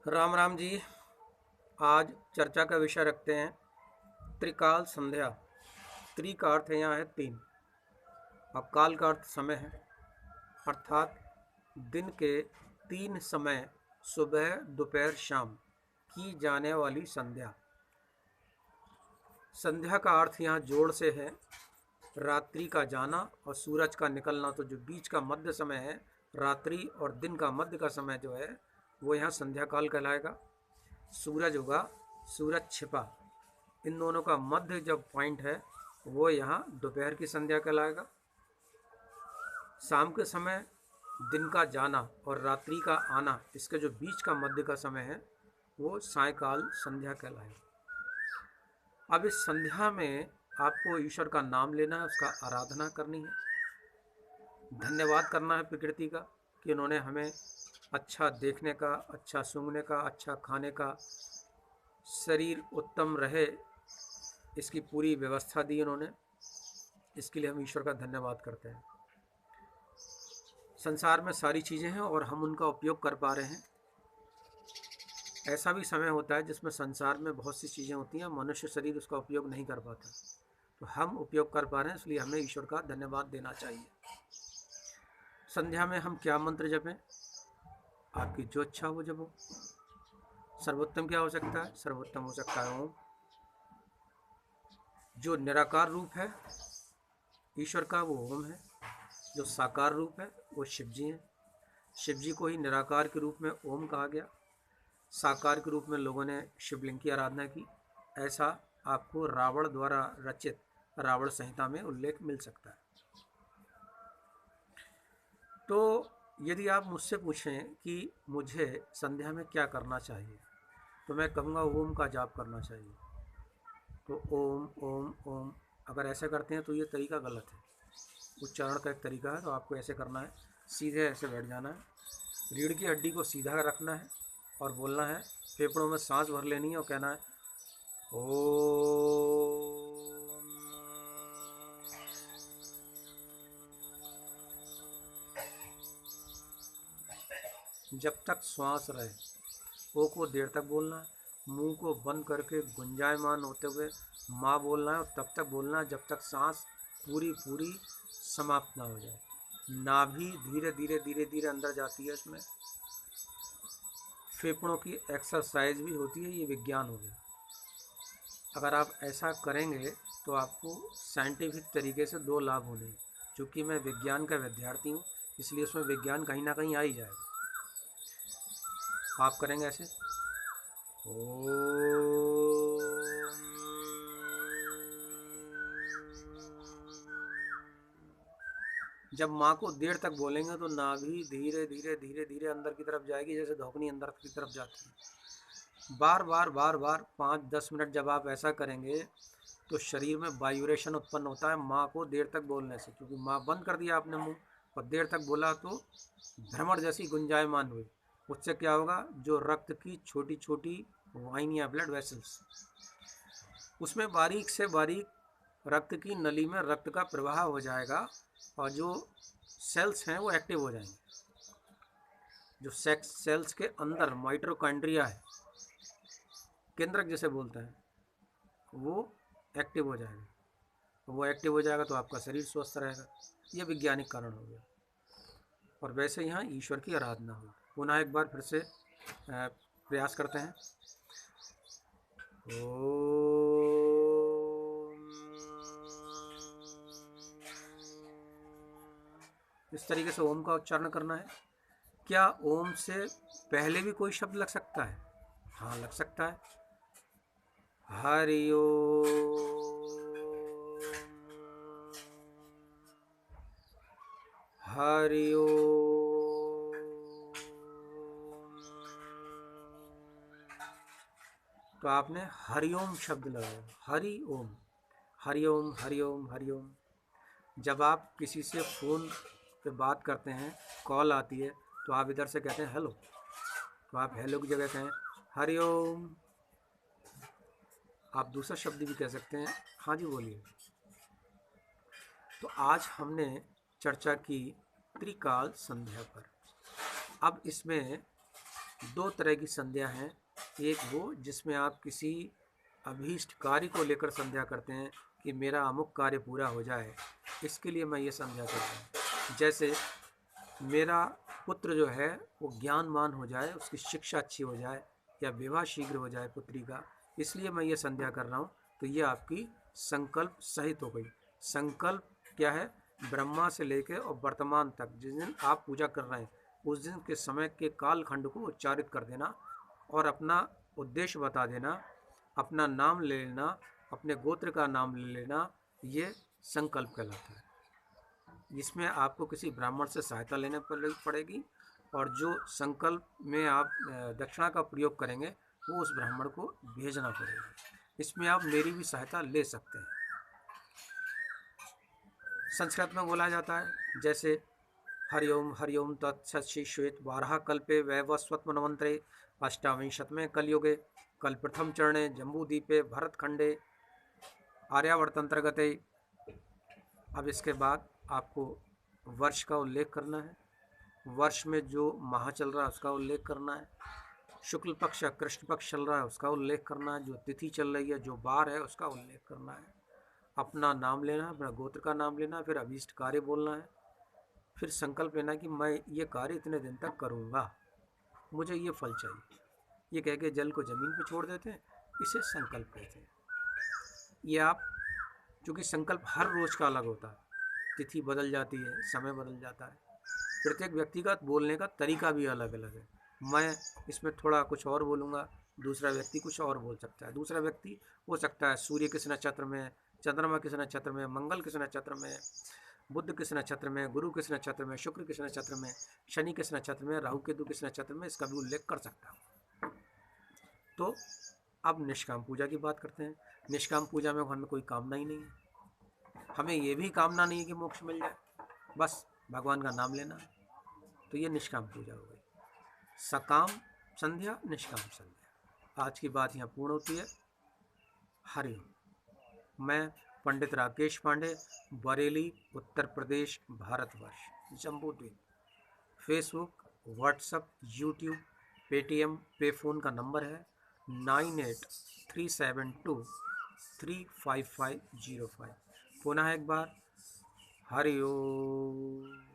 राम राम जी। आज चर्चा का विषय रखते हैं त्रिकाल संध्या। त्रि का अर्थ यहाँ है तीन और काल का अर्थ समय है, अर्थात दिन के तीन समय सुबह दोपहर शाम की जाने वाली संध्या। संध्या का अर्थ यहाँ जोड़ से है रात्रि का जाना और सूरज का निकलना। तो जो बीच का मध्य समय है, रात्रि और दिन का मध्य का समय जो है वो यहाँ संध्या काल कहलाएगा। सूरज उगा, सूरज छिपा, इन दोनों का मध्य जब पॉइंट है वो यहाँ दोपहर की संध्या कहलाएगा। शाम के समय दिन का जाना और रात्रि का आना, इसके जो बीच का मध्य का समय है वो सायकाल संध्या कहलाएगा। अब इस संध्या में आपको ईश्वर का नाम लेना है, उसका आराधना करनी है, धन्यवाद करना है प्रकृति का कि उन्होंने हमें अच्छा देखने का, अच्छा सूंघने का, अच्छा खाने का, शरीर उत्तम रहे, इसकी पूरी व्यवस्था दी उन्होंने। इसके लिए हम ईश्वर का धन्यवाद करते हैं। संसार में सारी चीज़ें हैं और हम उनका उपयोग कर पा रहे हैं। ऐसा भी समय होता है जिसमें संसार में बहुत सी चीज़ें होती हैं, मनुष्य शरीर उसका उपयोग नहीं कर पाता, तो हम उपयोग कर पा रहे हैं, इसलिए हमें ईश्वर का धन्यवाद देना चाहिए। संध्या में हम क्या मंत्र जपें? आपकी जो इच्छा हो जपो। सर्वोत्तम क्या हो सकता है? सर्वोत्तम हो सकता है ओम। जो निराकार रूप है ईश्वर का वो ओम है। जो साकार रूप है वो शिव जी हैं। शिव जी को ही निराकार के रूप में ओम कहा गया। साकार के रूप में लोगों ने शिवलिंग की आराधना की। ऐसा आपको रावण द्वारा रचित रावण संहिता में उल्लेख मिल सकता है। तो यदि आप मुझसे पूछें कि मुझे संध्या में क्या करना चाहिए, तो मैं कहूँगा ओम का जाप करना चाहिए। तो ओम ओम ओम अगर ऐसे करते हैं तो ये तरीका गलत है। उच्चारण का एक तरीका है, तो आपको ऐसे करना है, सीधे ऐसे बैठ जाना है, रीढ़ की हड्डी को सीधा रखना है और बोलना है, फेफड़ों में सांस भर लेनी है और कहना है ओम। जब तक श्वास रहे ओ को देर तक बोलना है। मुंह को बंद करके गुंजायमान होते हुए माँ बोलना है और तब तक बोलना है जब तक सांस पूरी पूरी समाप्त ना हो जाए। नाभि धीरे धीरे धीरे धीरे अंदर जाती है, इसमें फेफड़ों की एक्सरसाइज भी होती है, ये विज्ञान हो गया। अगर आप ऐसा करेंगे तो आपको साइंटिफिक तरीके से दो लाभ होने। चूँकि मैं विज्ञान का विद्यार्थी हूँ, इसलिए उसमें विज्ञान कहीं ना कहीं आ ही जाएगा। आप करेंगे ऐसे ओम। जब माँ को देर तक बोलेंगे तो नाभि धीरे धीरे धीरे धीरे अंदर की तरफ जाएगी, जैसे धौकनी अंदर की तरफ जाती है। बार बार बार बार 5-10 मिनट जब आप ऐसा करेंगे तो शरीर में वाइब्रेशन उत्पन्न होता है माँ को देर तक बोलने से। क्योंकि माँ बंद कर दिया आपने मुंह और देर तक बोला तो भ्रमण जैसी गुंजायमान हुई। उससे क्या होगा, जो रक्त की छोटी छोटी वाइन या ब्लड वेसल्स, उसमें बारीक से बारीक रक्त की नली में रक्त का प्रवाह हो जाएगा और जो सेल्स हैं वो एक्टिव हो जाएंगे। जो सेल्स के अंदर माइटोकॉन्ड्रिया है, केंद्रक जिसे बोलते हैं, वो एक्टिव हो जाएगा। वो एक्टिव हो जाएगा तो आपका शरीर स्वस्थ रहेगा। ये वैज्ञानिक कारण हो गया। और वैसे यहाँ ईश्वर की आराधना हो। पुनः एक बार फिर से प्रयास करते हैं। इस तरीके से ओम का उच्चारण करना है। क्या ओम से पहले भी कोई शब्द लग सकता है? हाँ, लग सकता है। हरि ओम, हरि ओम। तो आपने हरिओम शब्द लगाया, हरि ओम, हरिओम हरिओम हरिओम। जब आप किसी से फ़ोन पे बात करते हैं, कॉल आती है, तो आप इधर से कहते हैं हेलो, तो आप हेलो की जगह कहें हरिओम। आप दूसरा शब्द भी कह सकते हैं, हाँ जी बोलिए। तो आज हमने चर्चा की त्रिकाल संध्या पर। अब इसमें दो तरह की संध्या हैं। एक वो जिसमें आप किसी अभीष्ट कार्य को लेकर संध्या करते हैं कि मेरा अमुक कार्य पूरा हो जाए, इसके लिए मैं ये संध्या करता हूँ। जैसे मेरा पुत्र जो है वो ज्ञानवान हो जाए, उसकी शिक्षा अच्छी हो जाए, या विवाह शीघ्र हो जाए पुत्री का, इसलिए मैं ये संध्या कर रहा हूँ। तो ये आपकी संकल्प सहित हो गई। संकल्प क्या है? ब्रह्मा से लेकर और वर्तमान तक जिस दिन आप पूजा कर रहे हैं उस दिन के समय के कालखंड को उच्चारित कर देना और अपना उद्देश्य बता देना, अपना नाम ले लेना, अपने गोत्र का नाम ले लेना, ये संकल्प कहलाता है। जिसमें आपको किसी ब्राह्मण से सहायता लेने पड़ेगी, और जो संकल्प में आप दक्षिणा का प्रयोग करेंगे वो उस ब्राह्मण को भेजना पड़ेगा। इसमें आप मेरी भी सहायता ले सकते हैं। संस्कृत में बोला जाता है जैसे हरिओम तत्सत् श्री श्वेत वाराह कल्पे वैवस्वत मनवंतरे अष्टाविंशतमे कलयुगे कल प्रथम चरणे जम्बूद्वीपे भरतखंडे आर्यावर्तंतर्गते। अब इसके बाद आपको वर्ष का उल्लेख करना है, वर्ष में जो माह चल रहा है उसका उल्लेख करना है, शुक्ल पक्ष या कृष्ण पक्ष चल रहा है उसका उल्लेख करना है, जो तिथि चल रही है, जो बार है उसका उल्लेख करना है, अपना नाम लेना है, अपना गोत्र का नाम लेना है, फिर अभीष्ट कार्य बोलना है, फिर संकल्प लेना कि मैं ये कार्य इतने दिन तक करूँगा, मुझे ये फल चाहिए। ये कह के जल को ज़मीन पे छोड़ देते हैं, इसे संकल्प कहते हैं। ये आप, चूँकि संकल्प हर रोज़ का अलग होता है, तिथि बदल जाती है, समय बदल जाता है, प्रत्येक व्यक्तिगत बोलने का तरीका भी अलग अलग है। मैं इसमें थोड़ा कुछ और बोलूँगा, दूसरा व्यक्ति कुछ और बोल सकता है। दूसरा व्यक्ति हो सकता है सूर्य किस नक्षत्र में, चंद्रमा किस नक्षत्र में, मंगल किस नक्षत्र में, बुध किस नक्षत्र में, गुरु किस नक्षत्र में, शुक्र किस नक्षत्र में, शनि किस नक्षत्र में, राहु केतु किस नक्षत्र में, इसका भी उल्लेख कर सकता हूँ। तो अब निष्काम पूजा की बात करते हैं। निष्काम पूजा में हमें कोई कामना ही नहीं है, हमें ये भी कामना नहीं है कि मोक्ष मिल जाए, बस भगवान का नाम लेना। तो ये निष्काम पूजा हो गई। सकाम संध्या, निष्काम संध्या। आज की बात यहाँ पूर्ण होती है। हरिओम। मैं पंडित राकेश पांडे, बरेली, उत्तर प्रदेश, भारतवर्ष, जम्बू द्वीप। फेसबुक, व्हाट्सएप, यूट्यूब, पेटीएम, पे फ़ोन का नंबर है 9837235505। पुनः एक बार हरिओम।